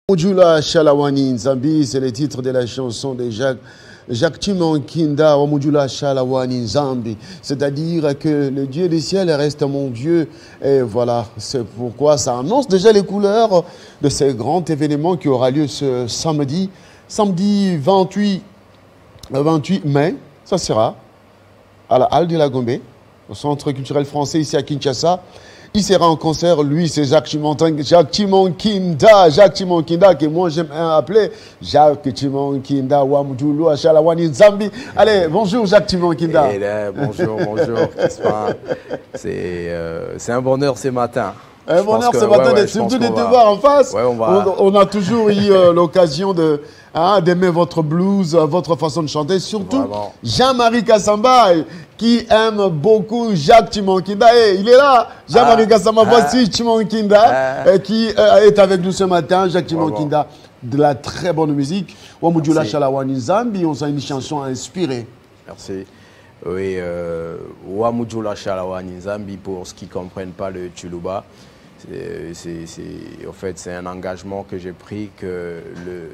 Wamujula Shalawani Nzambi, c'est le titre de la chanson de Jacques Chimankinda, Wamujula Shalawani Nzambi. C'est-à-dire que le Dieu du ciel reste mon Dieu. Et voilà, c'est pourquoi ça annonce déjà les couleurs de ce grand événement qui aura lieu ce samedi 28 mai. Ça sera à la Halle de la Gombe, au Centre culturel français ici à Kinshasa. Il sera en concert, lui, c'est Jacques Chimankinda, que moi j'aime appeler Jacques Chimankinda, Wamujulu, Shalawani Nzambi. Allez, bonjour Jacques Chimankinda. Bonjour, c'est un bonheur ce matin. Un bonheur ce matin, surtout de te voir en face. Ouais, on a toujours eu l'occasion d'aimer votre blues, votre façon de chanter. Surtout Jean-Marie Kassamba, qui aime beaucoup Jacques Chimankinda. Il est là, Jean-Marie Kassamba. Voici Chimankinda, qui est avec nous ce matin. Jacques Chimankinda, de la très bonne musique. Wamujula Shalawani Nzambi, on a une chanson inspirée. Merci. Oui, Wamujula Shalawani Nzambi, pour ceux qui ne comprennent pas le Tsholuba, en fait, c'est un engagement que j'ai pris que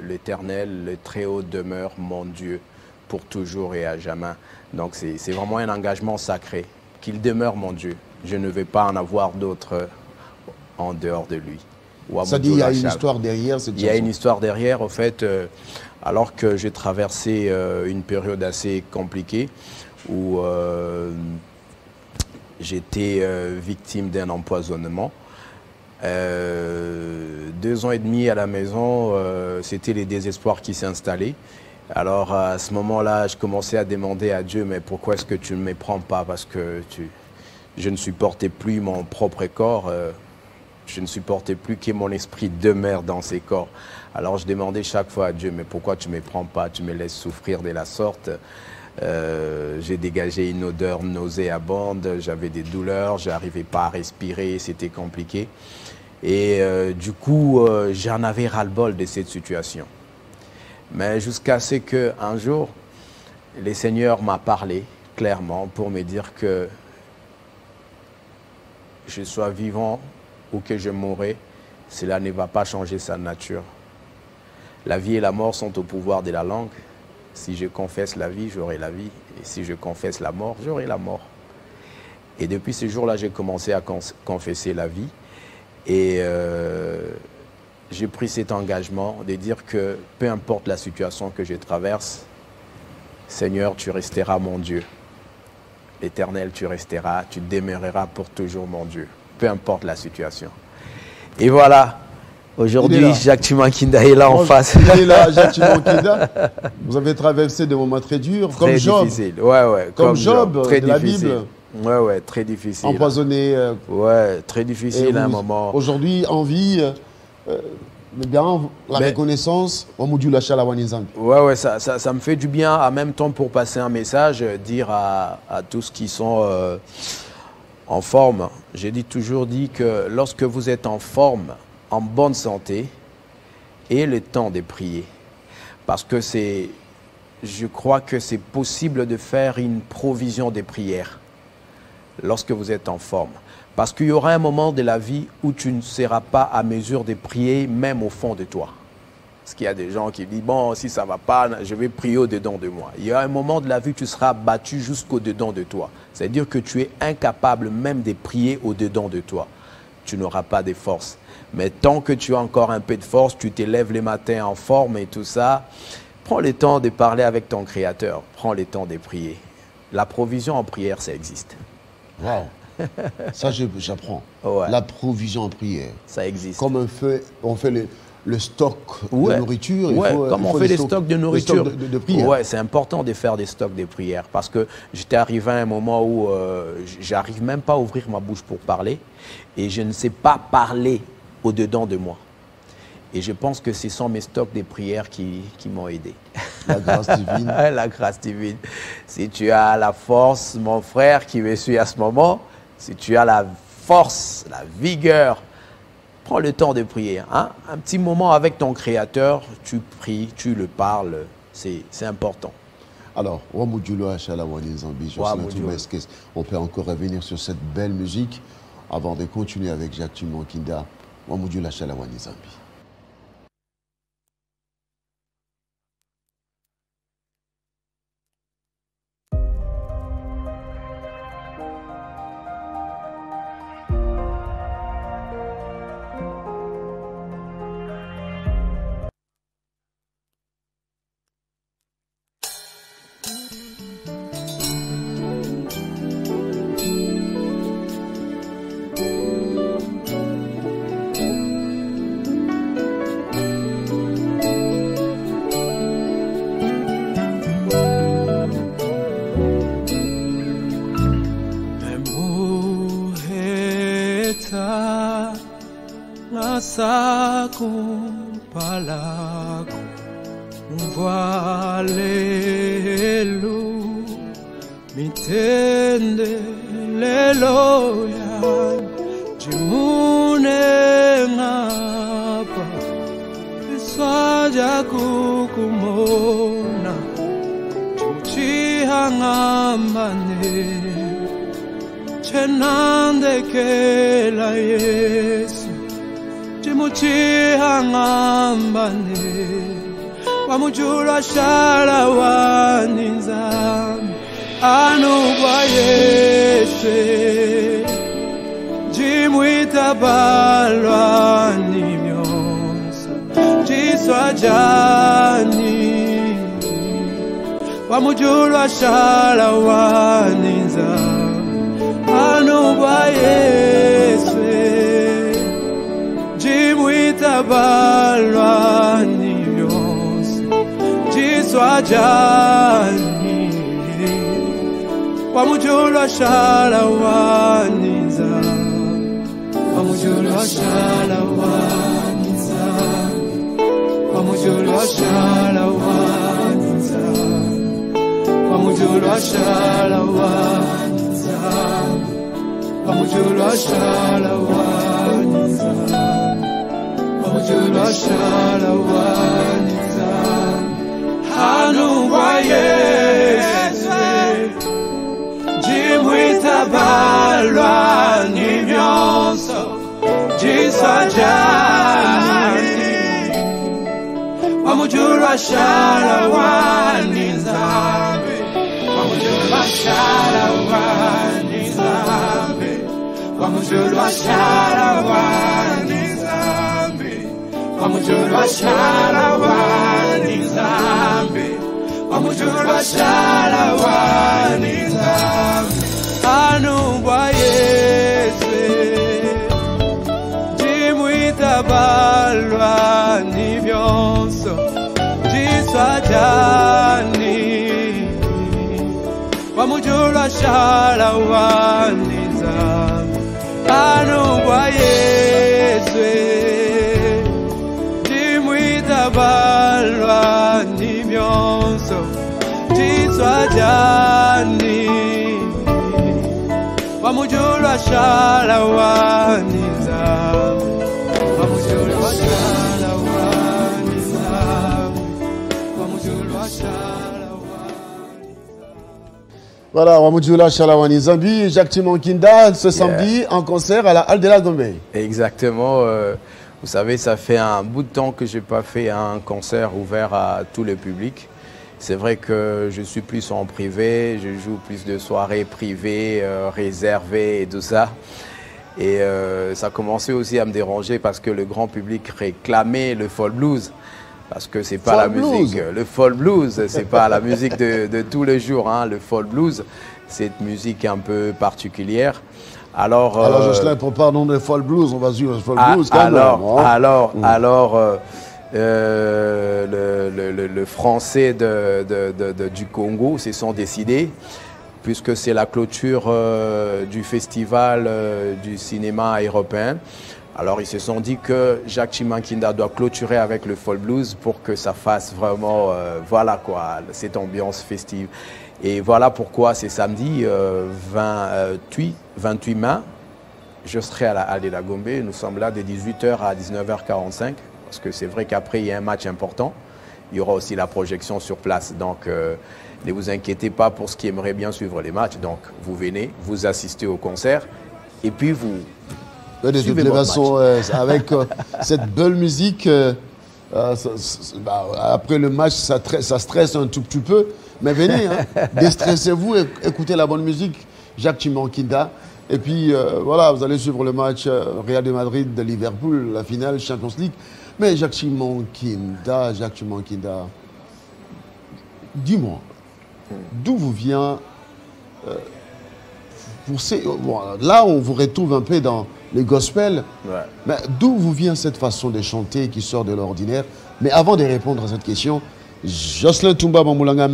l'Éternel, le Très-Haut demeure mon Dieu pour toujours et à jamais. Donc c'est vraiment un engagement sacré, qu'il demeure mon Dieu. Je ne vais pas en avoir d'autre en dehors de lui. Ça dit, il y a une histoire derrière cette chanson. Il y a une histoire derrière, en fait, alors que j'ai traversé une période assez compliquée où j'étais victime d'un empoisonnement. 2 ans et demi à la maison, c'était les désespoirs qui s'installaient. Alors à ce moment-là, je commençais à demander à Dieu, mais pourquoi est-ce que tu ne me prends pas? Parce que je ne supportais plus mon propre corps, je ne supportais plus que mon esprit demeure dans ces corps. Alors je demandais chaque fois à Dieu, mais pourquoi tu ne me prends pas? Tu me laisses souffrir de la sorte. J'ai dégagé une odeur nauséabonde, j'avais des douleurs, je n'arrivais pas à respirer, c'était compliqué. Et du coup, j'en avais ras-le-bol de cette situation. Mais jusqu'à ce qu'un jour, le Seigneur m'a parlé clairement pour me dire que je sois vivant ou que je mourrai, cela ne va pas changer sa nature. La vie et la mort sont au pouvoir de la langue. Si je confesse la vie, j'aurai la vie. Et si je confesse la mort, j'aurai la mort. Et depuis ce jour-là, j'ai commencé à confesser la vie. Et j'ai pris cet engagement de dire que peu importe la situation que je traverse, Seigneur, tu resteras mon Dieu. L'Éternel, tu resteras, tu demeureras pour toujours mon Dieu. Peu importe la situation. Et voilà. Aujourd'hui, Jacques Chimankinda est là en face. Il est là, Jacques Chimankinda. Vous avez traversé des moments très durs, très comme Job. Difficile. Ouais, comme Job, très de la difficile. Bible. Ouais, très difficile. Empoisonné. Ouais, très difficile à un moment. Aujourd'hui, en vie, bien, la reconnaissance, Wamujula Shalawani Nzambi. Ouais, ça me fait du bien, en même temps pour passer un message, dire à tous qui sont en forme. J'ai toujours dit que lorsque vous êtes en forme, en bonne santé, et le temps de prier. Parce que je crois que c'est possible de faire une provision de prière lorsque vous êtes en forme. Parce qu'il y aura un moment de la vie où tu ne seras pas à mesure de prier, même au fond de toi. Parce qu'il y a des gens qui disent, bon, si ça ne va pas, je vais prier au-dedans de moi. Il y a un moment de la vie où tu seras battu jusqu'au-dedans de toi. C'est-à-dire que tu es incapable même de prier au-dedans de toi. Tu n'auras pas de force. Mais tant que tu as encore un peu de force, tu te lèves les matins en forme et tout ça, prends le temps de parler avec ton Créateur, prends le temps de prier. La provision en prière, ça existe. Wow. Ça, j'apprends. Ouais. La provision en prière. Ça existe. Comme on fait le stock de nourriture. Comme on fait les stocks de nourriture. De prière. Ouais, c'est important de faire des stocks de prière. Parce que j'étais arrivé à un moment où j'arrive même pas à ouvrir ma bouche pour parler. Et je ne sais pas parler au-dedans de moi. Et je pense que ce sont mes stocks de prières qui m'ont aidé. La grâce divine. La grâce divine. Si tu as la force, mon frère qui me suit à ce moment, si tu as la force, la vigueur, prends le temps de prier. Hein? Un petit moment avec ton Créateur, tu pries, tu le parles, c'est important. Alors, Wamujula Shalawani Nzambi, est-ce qu'on peut encore revenir sur cette belle musique avant de continuer avec Jacques Chimankinda? Wamujula Shalawani Nzambi. kumpalako umvalelu mitende lelo yan jimune ngapa swaja kukumona chuchihangamane chenandekela Yesu chimuchihangambane wamujula shala waninzami anubwa Yesu jimwitabalwani myonsa jiswajani wamujula shala waninzami anubwa Yesu jimwitabalwani myonsa jiswajani wamujula shala waninza wamujula shala waninza wamujula shala waninza wamujula shala waninza wamujula shala waninza wamujula shala waninza hanu wa Yesu jimwitabalwani myonso jiswajani wamujula shala waninzambe wamujula shala waninzambe wamujula shala waninzambe wamujula shala waninzambe wamujula shala waninzambe anubwa Yesu jimwitabalwani myonso jiswajani wamujula shala waninzambe anubwa Yesu jimwitabalwani myonso jiswajani wamujula shala waninza wamujula shala waninza wamujula shala waninza. Voilà, Wamujula shala waninzambi, Jacques Timokinda, ce samedi en concert à la Halle de la Gombe. Exactement. Vous savez, ça fait un bout de temps que je n'ai pas fait un concert ouvert à tout le public. C'est vrai que je suis plus en privé, je joue plus de soirées privées, réservées et tout ça. Et ça commençait aussi à me déranger parce que le grand public réclamait le folk blues. Parce que c'est pas la musique, le folk blues, c'est pas la musique de tous les jours. Hein. Le folk blues, c'est une musique un peu particulière. Alors Jocelyn, pour pardon de folk blues, on va suivre le folk blues quand même. Le français du Congo se sont décidés, puisque c'est la clôture du festival du cinéma européen. Alors ils se sont dit que Jacques Timokinda doit clôturer avec le folk blues pour que ça fasse vraiment, voilà quoi, cette ambiance festive. Et voilà pourquoi c'est samedi 28 mai, je serai à la Halle de la Gombe. Nous sommes là de 18h à 19h45. Parce que c'est vrai qu'après, il y a un match important. Il y aura aussi la projection sur place. Donc, ne vous inquiétez pas pour ceux qui aimeraient bien suivre les matchs. Donc, vous venez, vous assistez au concert et puis vous suivez votre match. Avec cette belle musique, après le match, ça stresse un tout petit peu. Mais venez, hein, déstressez-vous, écoutez la bonne musique, Jacques Timokinda. Et puis, voilà, vous allez suivre le match Real de Madrid de Liverpool, la finale Champions League. Mais Jacques Timokinda, dis-moi, d'où vous vient... là, on vous retrouve un peu dans les gospels. Ouais. Mais d'où vous vient cette façon de chanter qui sort de l'ordinaire? Mais avant de répondre à cette question, Jocelyn Toumba Bamboulanga,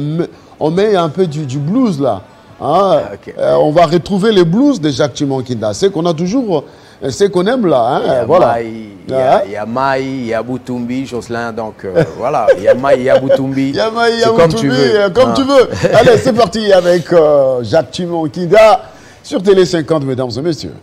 on met un peu du blues là. Hein? Okay. On va retrouver les blues de Jacques Timokinda. C'est qu'on a toujours C'est qu'on aime là, hein, Il y a voilà. Maï, il y a Maï, il y a Boutoumbi, Jocelyn, donc voilà, il y a Maï, il y a Boutoumbi. C'est comme tu veux. Comme tu veux. Allez, c'est parti avec Jacques Timonkida sur Télé 50, mesdames et messieurs.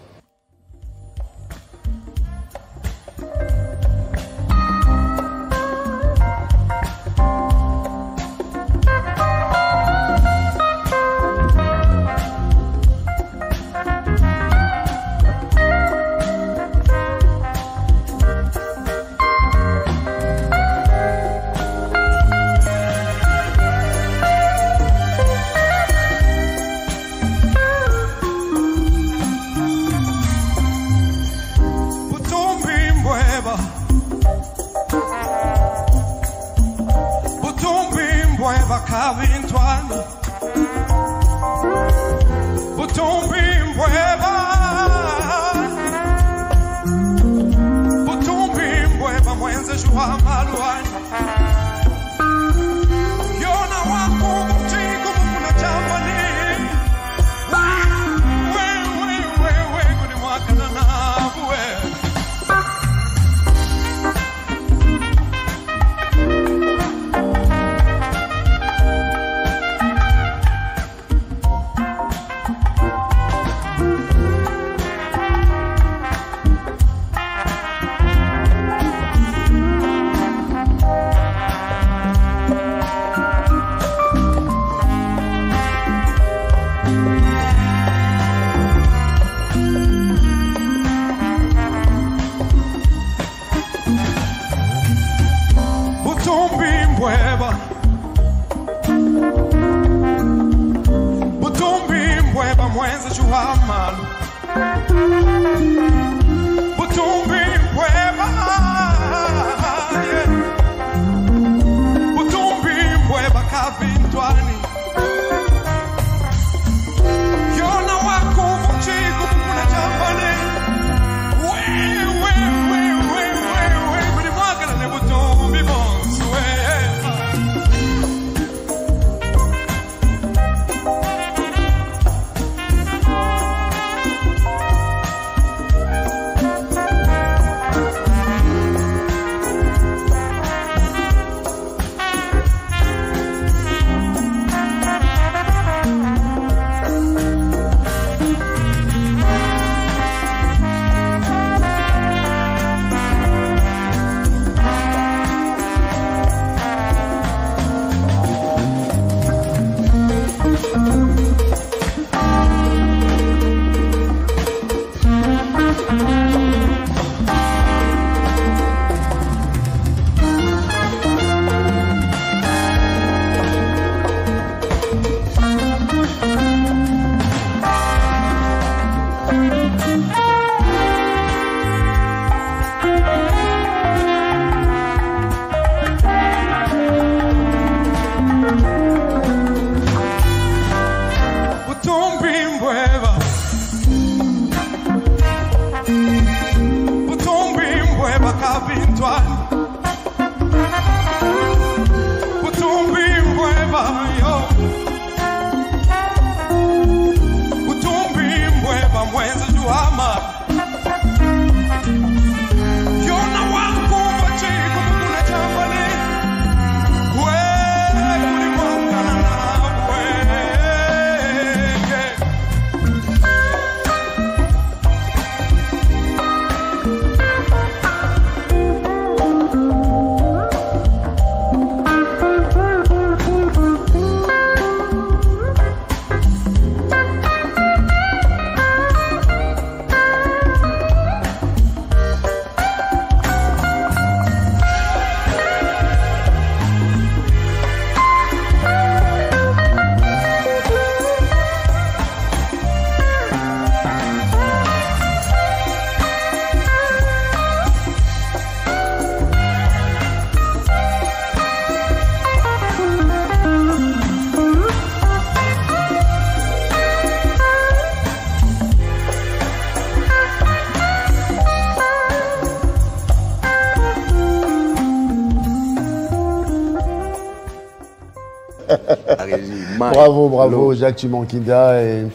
Bravo, bravo, Jacques Timonkida. Et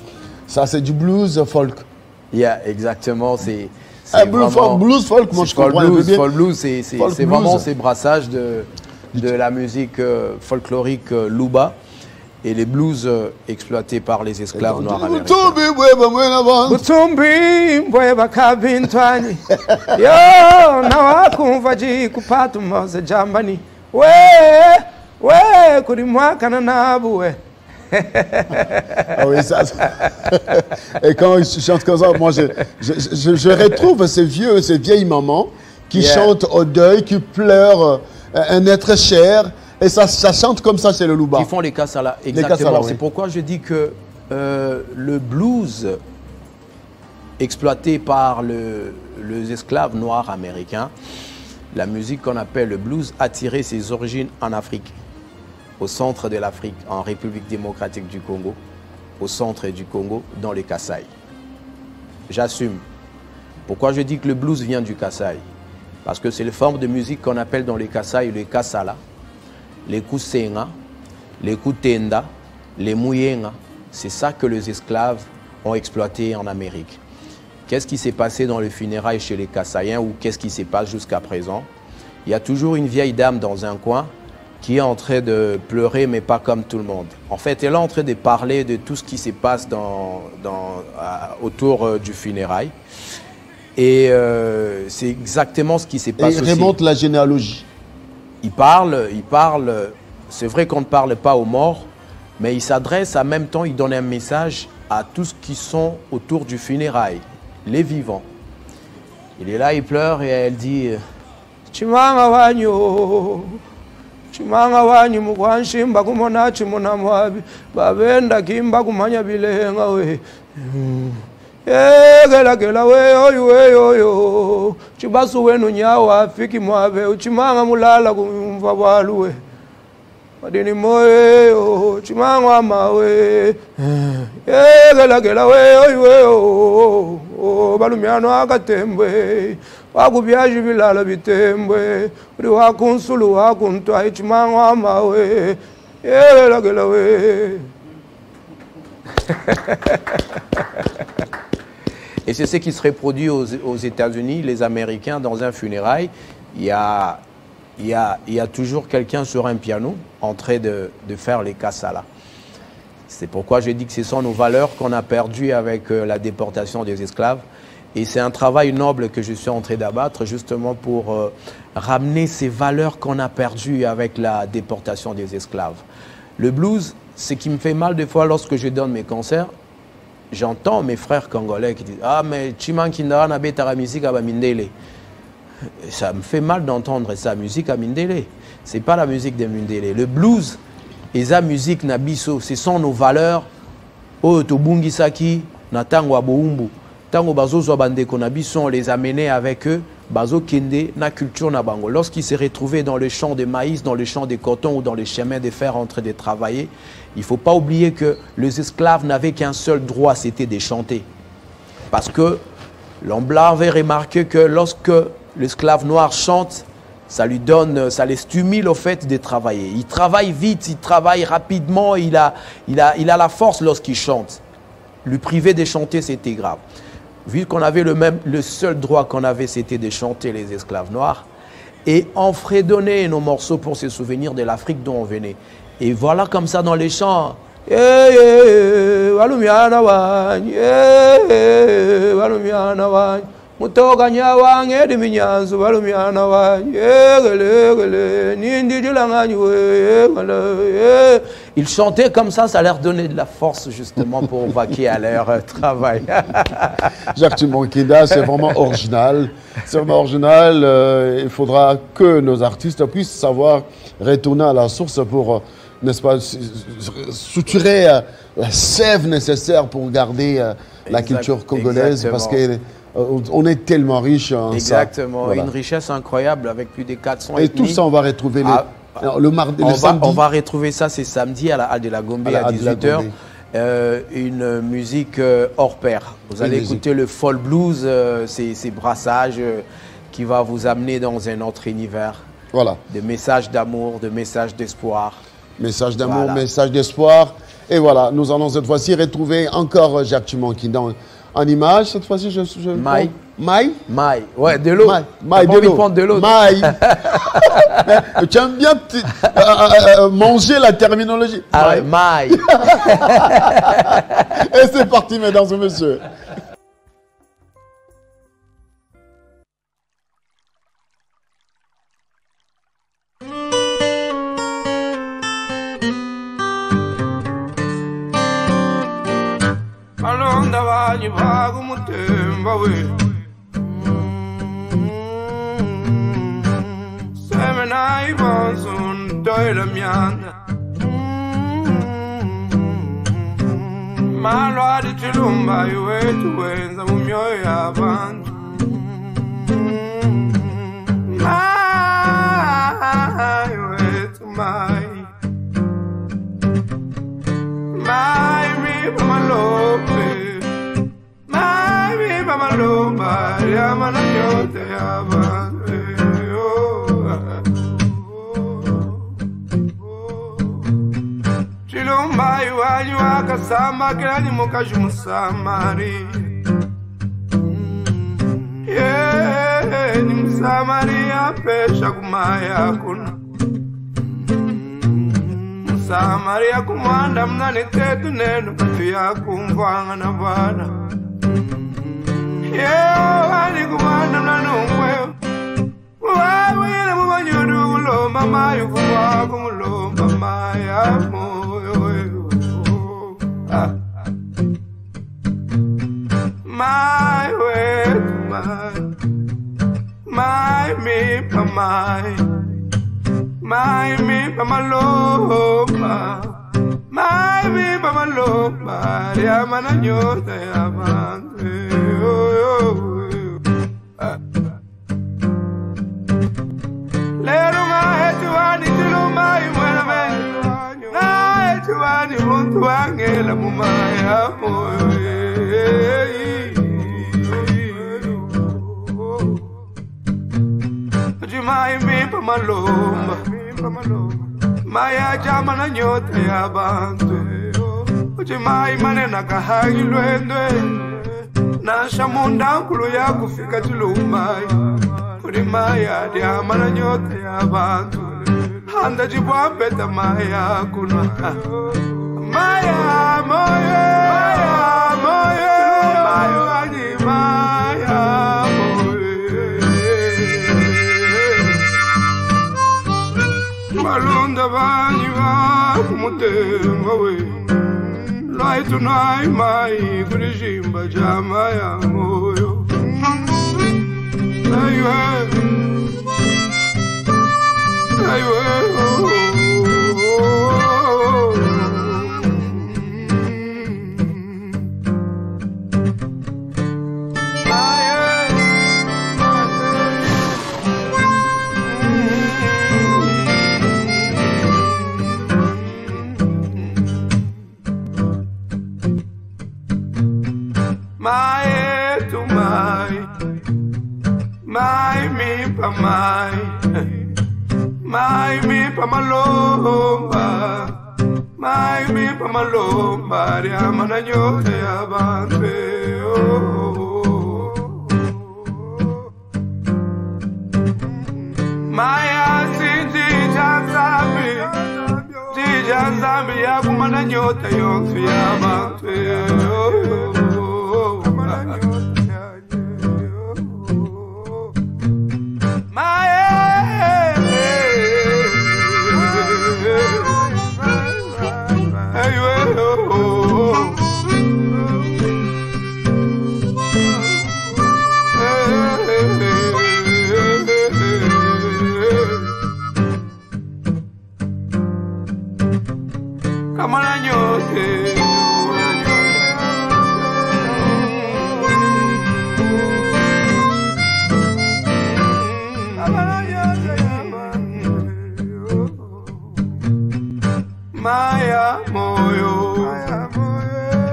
ça, c'est du blues folk. Yeah, exactement. Un blues folk, moi je comprends un peu bien. Folk blues, c'est Folk blues. vraiment ces brassages de la musique folklorique Luba et les blues exploités par les esclaves noirs américains. Butumbi mbweba kabintwani yo nawakumvaji kupata moze jambani we kuri mwaka na nabuwe. Ah oui, ça. Et quand je chante comme ça, moi je retrouve ces vieilles mamans qui chantent au deuil, qui pleurent un être cher. Et ça chante comme ça, c'est le Luba. Qui font les kassala, exactement. C'est pourquoi je dis que le blues exploité par les esclaves noirs américains, la musique qu'on appelle le blues, a tiré ses origines en Afrique, au centre de l'Afrique, en République démocratique du Congo, au centre du Congo, dans les Kasaï. J'assume. Pourquoi je dis que le blues vient du Kasaï? Parce que c'est les formes de musique qu'on appelle dans les Kasaï les kassala, les kusenga, les kutenda, les muyenga. C'est ça que les esclaves ont exploité en Amérique. Qu'est-ce qui s'est passé dans les funérailles chez les Kassaïens ou qu'est-ce qui se passe jusqu'à présent? Il y a toujours une vieille dame dans un coin qui est en train de pleurer, mais pas comme tout le monde. En fait, elle est en train de parler de tout ce qui se passe autour du funérail. Et c'est exactement ce qui s'est passé aussi. Il remonte la généalogie. Il parle, c'est vrai qu'on ne parle pas aux morts, mais il s'adresse en même temps, il donne un message à tous ceux qui sont autour du funérail, les vivants. Il est là, il pleure et elle dit Chimanga wanyu mukwanshimba kumona chimona mwabi babenda kimba kumanya bilenga we gela we oyo chibasu wenu nyawa afiki mwabe uchimanga mulala kumva bwaluwe madini moyo chimanga mawe gela we oyo balumyano akatembwe wakubyaji bilala bitembwe uri wakunsulu wakuntwa ichimanga mawe gela we. Et c'est ce qui se reproduit aux États-Unis, les Américains, dans un funérail. Il y a toujours quelqu'un sur un piano en train de faire les kassala. C'est pourquoi je dis que ce sont nos valeurs qu'on a perdues avec la déportation des esclaves. Et c'est un travail noble que je suis en train d'abattre justement pour ramener ces valeurs qu'on a perdues avec la déportation des esclaves. Le blues, ce qui me fait mal des fois lorsque je donne mes concerts, j'entends mes frères congolais qui disent « Ah, mais Chimankindara na betara musique à Mindele ». Ça me fait mal d'entendre ça, musique à Mindele. Ce n'est pas la musique de Mindele. Le blues et la musique nabiso, ce sont nos valeurs. Oh, Tobungisaki, na tango aboumbu. Tango bazozo bandeko nabiso, on les a menés avec eux. Bazo kende na culture na bango. Lorsqu'ils se retrouvaient dans le champ de maïs, dans le champ de coton ou dans les chemins de fer en train de travailler, il ne faut pas oublier que les esclaves n'avaient qu'un seul droit, c'était de chanter. Parce que l'homme blanc avait remarqué que lorsque l'esclave noir chante, ça lui donne, ça les stimule au fait de travailler. Il travaille vite, il travaille rapidement, il a la force lorsqu'il chante. Lui priver de chanter, c'était grave. Vu qu'on avait le seul droit qu'on avait, c'était de chanter les esclaves noirs. Et on fredonnait nos morceaux pour se souvenir de l'Afrique dont on venait. Et voilà comme ça dans les chants. Ils chantaient comme ça leur donnait de la force justement pour vaquer à leur travail. Jacques Chimankindar, c'est vraiment original. C'est vraiment original. Il faudra que nos artistes puissent savoir retourner à la source pour, n'est-ce pas, suturer la sève nécessaire pour garder la culture congolaise. Parce qu'on est tellement riche en exactement, ça. Voilà. Une richesse incroyable avec plus de 400 et ethnies. tout ça, on va retrouver le mardi, le samedi. On va retrouver ça, c'est samedi à la Halle de la Gombe à 18h. Une musique hors pair. Vous allez écouter le folk blues, ces brassages qui va vous amener dans un autre univers. Voilà. Des messages d'amour, des messages d'espoir. Message d'amour, message d'espoir. Et voilà, nous allons cette fois-ci retrouver encore Jacques Chimankindar En image, cette fois-ci, je Maï. Maï. Maï. Ouais, de l'eau. Maï, de l'eau. De l'eau. Maï. Tu aimes bien manger la terminologie. Ah ouais, maï. Et c'est parti, mesdames et messieurs. Alonda vanyi vagu mutemba we Semena ibonsun doila mianda Malwa di chilumba yuwetu wenza mumyoyo yabantu Mai wetu mai Mai mi pamalope Mai mi pamalopa Yamana yote yabante Chilumba yuwanyu wakasamba Kila nimukashi musamari Yeah, ni musamari Apesha kumaya kuna Samaria kumanda mnane tetu nenu katu ya kumvanga na bana Yeo wani kumanda mnane umweo Wawile mwanyuru ulomba mayu kumwako mulomba maya moyo My way to my me pa my me pamalopa My me pamalopa Yamana nyota yamante Lero mahetuani tilumai mwena Na hetuani muntu angela mumaya moyo Mai mi pamalomba Maya jama na nyote ya bantu Uji mai manena kahagi luendwe Na shamunda kulu ya kufika tulumai Udi maya jama na nyote ya bantu Handa jibwa peta maya kuna Maya moye Maya moye Maya aji maya Malonda vanyi vaku mutemba we Lai tunai mai kurijimba jama ya moyo Aywe Aywe Mai mi pamalomba Mai mi pamalomba Riamana nyote yabante Maya sinji janzambi Yakumana nyote yonsu yabante Maya moyo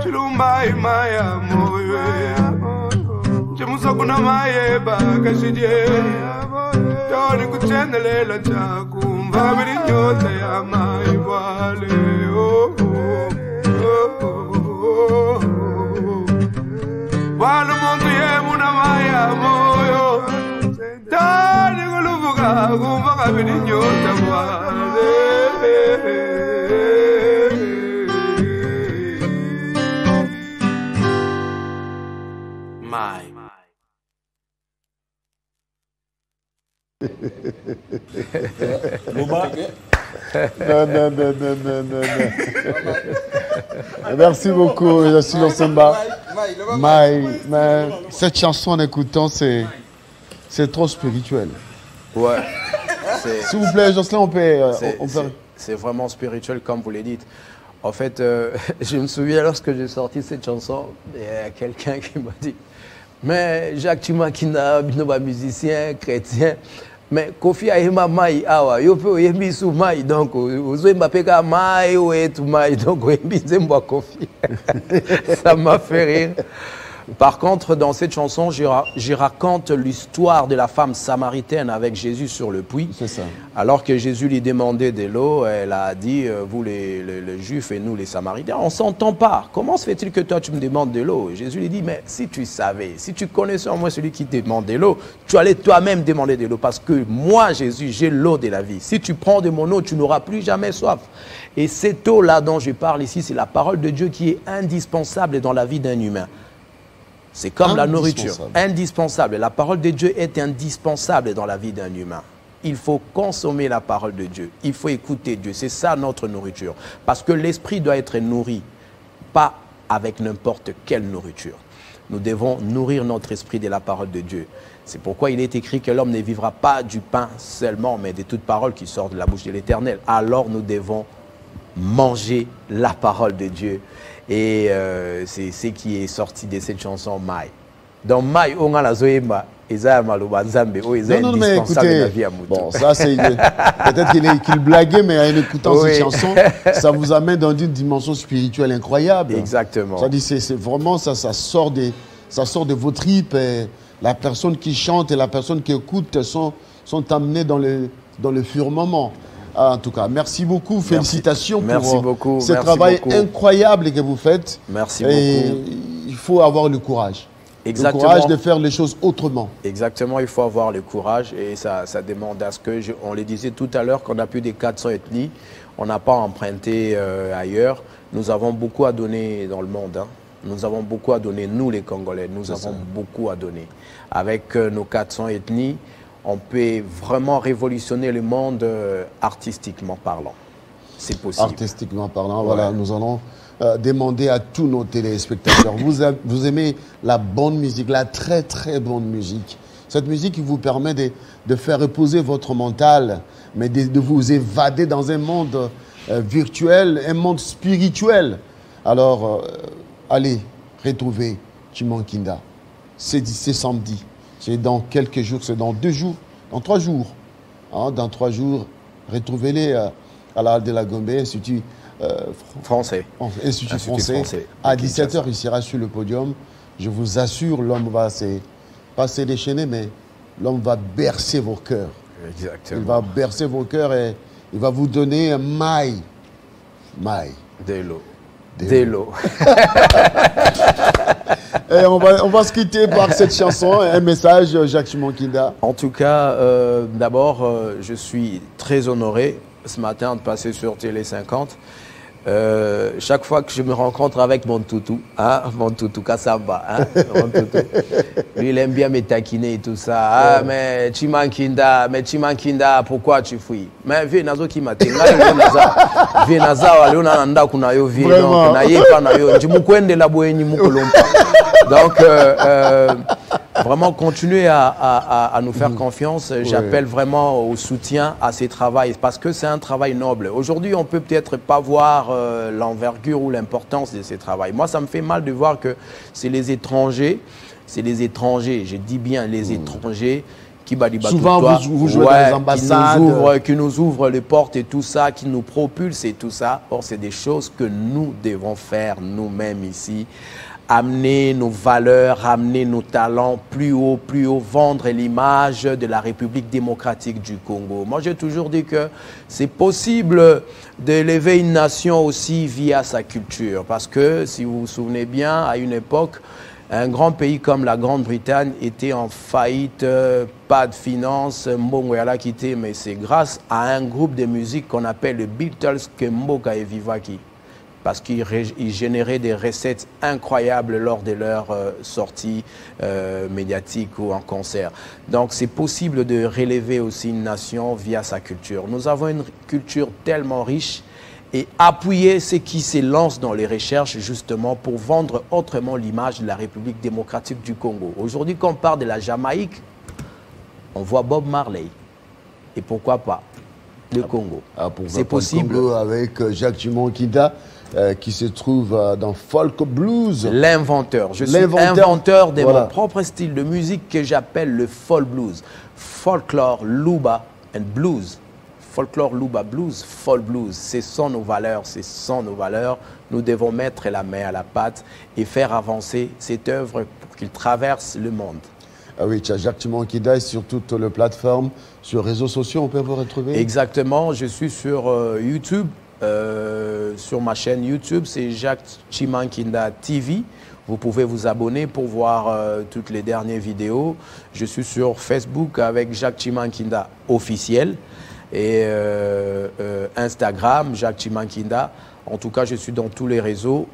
Chilumbai maya moyo Chimusa kuna maye baka shidye Toni kuchendelela chaku Mbabiri nyote ya maibale kumva kabiri nyota bwale my Non. Merci beaucoup, Jocelyn Samba. Cette chanson en écoutant, c'est trop spirituel. Ouais. S'il vous plaît, Jocelyn, on peut... C'est vraiment spirituel, comme vous l'avez dit. En fait, je me souviens lorsque j'ai sorti cette chanson, il y a quelqu'un qui m'a dit « Mais Jacques Chimakina, musicien, chrétien, mais Kofi Ahima Mai, awa, yo pe oyembi sou Mai, donc ozo mbapeka Mai, ou Mai, donc oyembi zembo Kofi. » Ça m'a fait rire. Par contre, dans cette chanson, je raconte l'histoire de la femme samaritaine avec Jésus sur le puits. C'est ça. Alors que Jésus lui demandait de l'eau, elle a dit, vous les Juifs et nous les Samaritains, on ne s'entend pas. Comment se fait-il que toi tu me demandes de l'eau? Jésus lui dit, mais si tu savais, si tu connaissais en moi celui qui demande de l'eau, tu allais toi-même demander de l'eau. Parce que moi, Jésus, j'ai l'eau de la vie. Si tu prends de mon eau, tu n'auras plus jamais soif. Et cette eau-là dont je parle ici, c'est la parole de Dieu qui est indispensable dans la vie d'un humain. C'est comme la nourriture, indispensable. La parole de Dieu est indispensable dans la vie d'un humain. Il faut consommer la parole de Dieu. Il faut écouter Dieu. C'est ça notre nourriture. Parce que l'esprit doit être nourri, pas avec n'importe quelle nourriture. Nous devons nourrir notre esprit de la parole de Dieu. C'est pourquoi il est écrit que l'homme ne vivra pas du pain seulement, mais de toute parole qui sort de la bouche de l'Éternel. Alors nous devons manger la parole de Dieu. Et c'est ce qui est sorti de cette chanson Mai. Donc Mai, on a la zoéma, Eza Maloba Nzambe, Eza indispensable de la vie à Moutou. Bon, ça c'est peut-être qu'il blaguait, mais en écoutant cette chanson, ça vous amène dans une dimension spirituelle incroyable. Exactement. Ça dit, c'est vraiment ça sort de vos tripes. Et la personne qui chante et la personne qui écoute sont amenées dans le firmament. En tout cas, merci beaucoup, félicitations pour ce travail incroyable que vous faites. Merci et beaucoup. Il faut avoir le courage. Exactement. Le courage de faire les choses autrement. Exactement, il faut avoir le courage et ça demande à ce que, on le disait tout à l'heure, qu'on a plus de 400 ethnies, on n'a pas emprunté ailleurs. Nous avons beaucoup à donner dans le monde. Hein. Nous avons beaucoup à donner, nous les Congolais, nous avons beaucoup à donner. Avec nos 400 ethnies, on peut vraiment révolutionner le monde artistiquement parlant. C'est possible. Artistiquement parlant, voilà, nous allons demander à tous nos téléspectateurs. Vous aimez la bonne musique, la très très bonne musique. Cette musique qui vous permet de faire reposer votre mental, mais de vous évader dans un monde virtuel, un monde spirituel. Alors, allez retrouver Chimankinda. C'est samedi. C'est dans quelques jours, c'est dans 2 jours, dans 3 jours. Hein, dans 3 jours, retrouvez-les à la Halle de la Gombe, Institut français. Institut français. À 17h, il sera sur le podium. Je vous assure, l'homme va pas se déchaîner, mais l'homme va bercer vos cœurs. Exactement. Il va bercer vos cœurs et il va vous donner un maille. De l'eau. Et on va se quitter par cette chanson, un message, Jacques Chimankinda. En tout cas, d'abord, je suis très honoré ce matin de passer sur Télé 50. Chaque fois que je me rencontre avec mon toutou Kassamba, hein, mon toutou, lui il aime bien me taquiner et tout ça. Ah, mais Chimankinda, pourquoi tu fouilles? Mais viens nazo qui m'a tenga, viens naza waliona nanda kuna yo vie donc na yepa na yo njimukwende la boyenyi mukolompa. Donc vraiment continuer à nous faire confiance. J'appelle vraiment au soutien à ces travaux parce que c'est un travail noble. Aujourd'hui, on peut peut-être pas voir l'envergure ou l'importance de ces travaux. Moi, ça me fait mal de voir que c'est les étrangers, je dis bien les étrangers, qui souvent vous jouez dans les ambassades, qui nous ouvrent les portes et tout ça, qui nous propulsent et tout ça. Or, c'est des choses que nous devons faire nous-mêmes ici. Amener nos valeurs, amener nos talents plus haut, vendre l'image de la République démocratique du Congo. Moi, j'ai toujours dit que c'est possible d'élever une nation aussi via sa culture. Parce que, si vous vous souvenez bien, à une époque, Un grand pays comme la Grande-Bretagne était en faillite, pas de finances, Mbongo yala quitté, mais c'est grâce à un groupe de musique qu'on appelle le Beatles que Mboka est vivaki. Parce qu'ils généraient des recettes incroyables lors de leur sortie médiatique ou en concert. Donc c'est possible de relever aussi une nation via sa culture. Nous avons une culture tellement riche et appuyer ceux qui se lancent dans les recherches justement pour vendre autrement l'image de la République démocratique du Congo. Aujourd'hui, quand on parle de la Jamaïque, on voit Bob Marley. Et pourquoi pas le Congo? C'est possible. Le Congo avec Jacques Chimankinda qui se trouve dans Folk Blues. L'inventeur. Je suis inventeur de mon propre style de musique que j'appelle le Folk Blues. Folklore, Luba and Blues. Folklore, Luba, Blues, Folk Blues, ce sont nos valeurs, ce sont nos valeurs. Nous devons mettre la main à la pâte et faire avancer cette œuvre pour qu'il traverse le monde. Ah oui, tu as Jacques Chimankinda est sur toutes les plateformes, sur les réseaux sociaux, on peut vous retrouver? Exactement, je suis sur YouTube, sur ma chaîne YouTube, c'est Jacques Chimankinda TV. Vous pouvez vous abonner pour voir toutes les dernières vidéos. Je suis sur Facebook avec Jacques Chimankinda officiel. Et Instagram, Jacques Chimankinda. En tout cas, je suis dans tous les réseaux.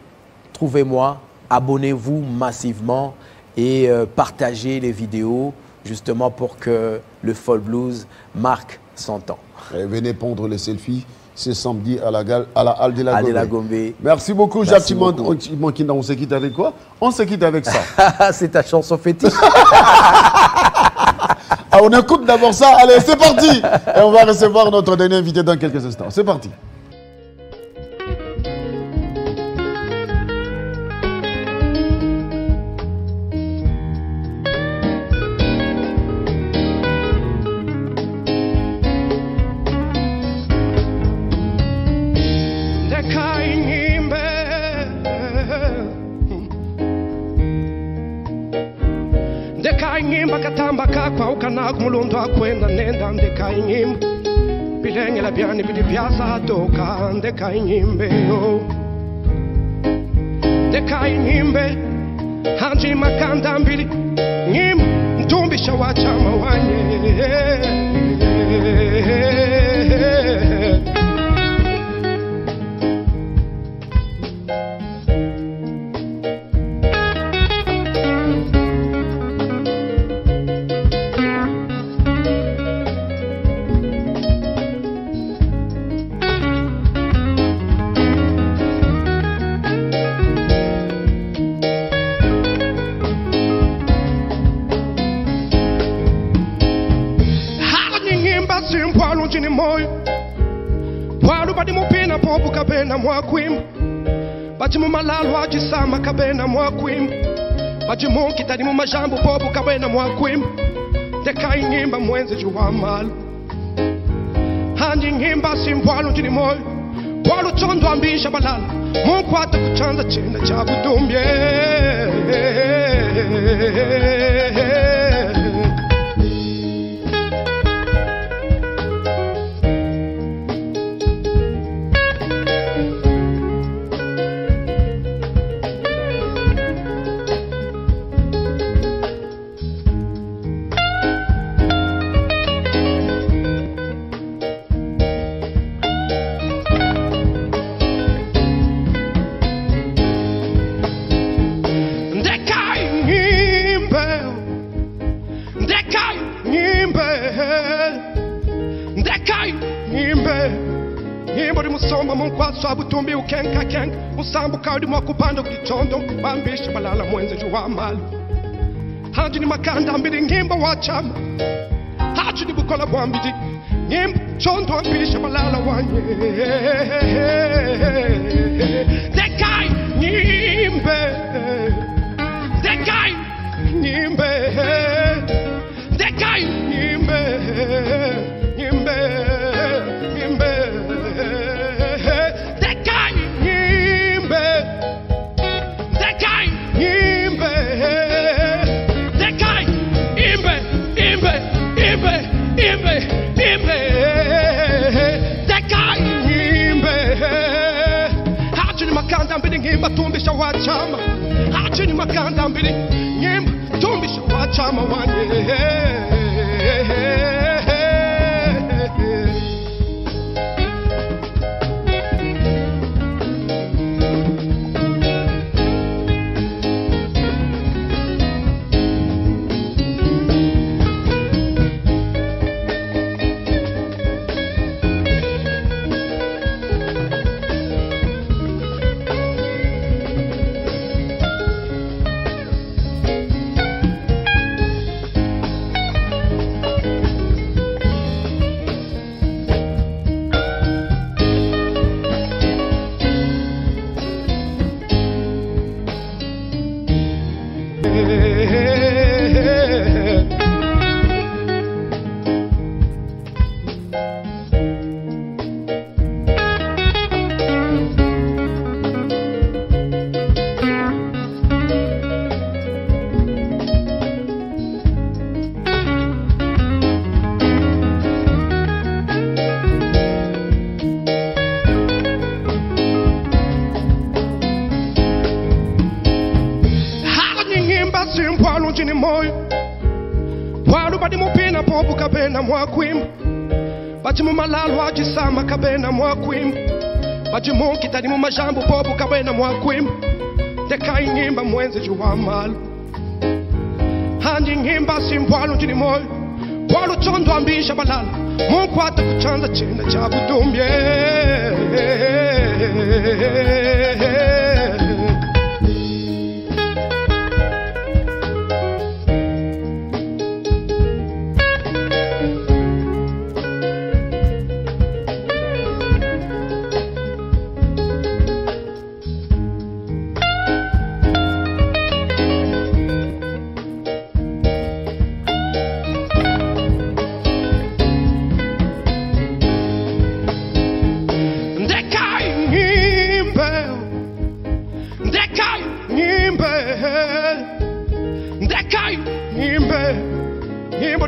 Trouvez-moi, abonnez-vous massivement et partagez les vidéos justement pour que le Folk Blues marque son temps. Et venez prendre les selfies, c'est samedi à la Halle de la Gombe. Merci beaucoup, Jacques Chimankinda. On se quitte avec quoi? On se quitte avec ça. C'est ta chanson fétiche. Ah, on écoute d'abord ça. Allez, c'est parti. Et on va recevoir notre dernier invité dans quelques instants. C'est parti. Katamba kakwa ukana kumulundu akwenda nenda ndeka inyimbe bilengela byani bili byasa toka ndeka inyimbe yo ndeka inyimbe hanji makanda mbili nyimbe mtumbisha wa chama wanye chini moyo walu badi mupina popu kabena mwakwimba bati mumalalu ajisama kabena mwakwimba bati munkitani mumajambu popu kabena mwakwimba dekai nyimba mwenze juwa malu hanji nyimba simpwalu chini moyo walu chondo ambisha balala munkwata kuchanza chenda cha budumbye Butumbi ukenka kenka usambu kaudi mwakupanda kulichondo bambisha balala mwenze juwa malu hanji ni makanda mbili ngimba wachama hachi ni bukola bwambidi ngimba chondo ambisha balala wanye dekai nyimbe dekai nyimbe dekai nyimbe nyimbe nyimbe Tumbisha wachama hachini makanda mbili nyimbo tumbisha wachama wanye Jini moyo walu badi mupina popu kabena mwakwim baji mumalalu ajisama kabena mwakwim baji munki tadi mumajambu popu kabena mwakwim dekai ngimba mwenze juwa malu hanji ngimba simpwalu jini moyo walu chondo ambisha balala mungu hata kuchanza china chabu dumbye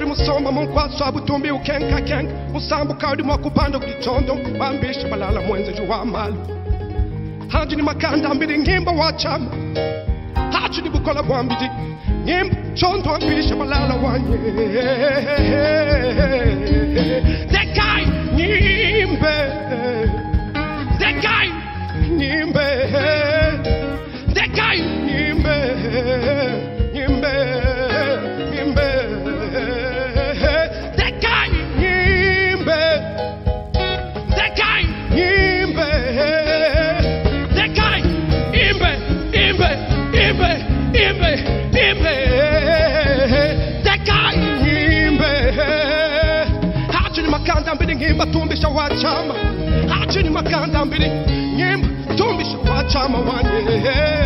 Musomba munkwa sabu tumbi ukenka kenka musambu kaudi mwakupanda kulichondo wambisha balala mwenze juwa malu haji ni makanda mbili ngimba wachama haji ni bukola wambidi ngimba chondo wambisha balala wanye dekai ngimbe dekai ngimbe dekai ngimbe ngimbe ngimbe ngimba tumbisha wachama hachini makanda mbili ngimba tumbisha wachama wanye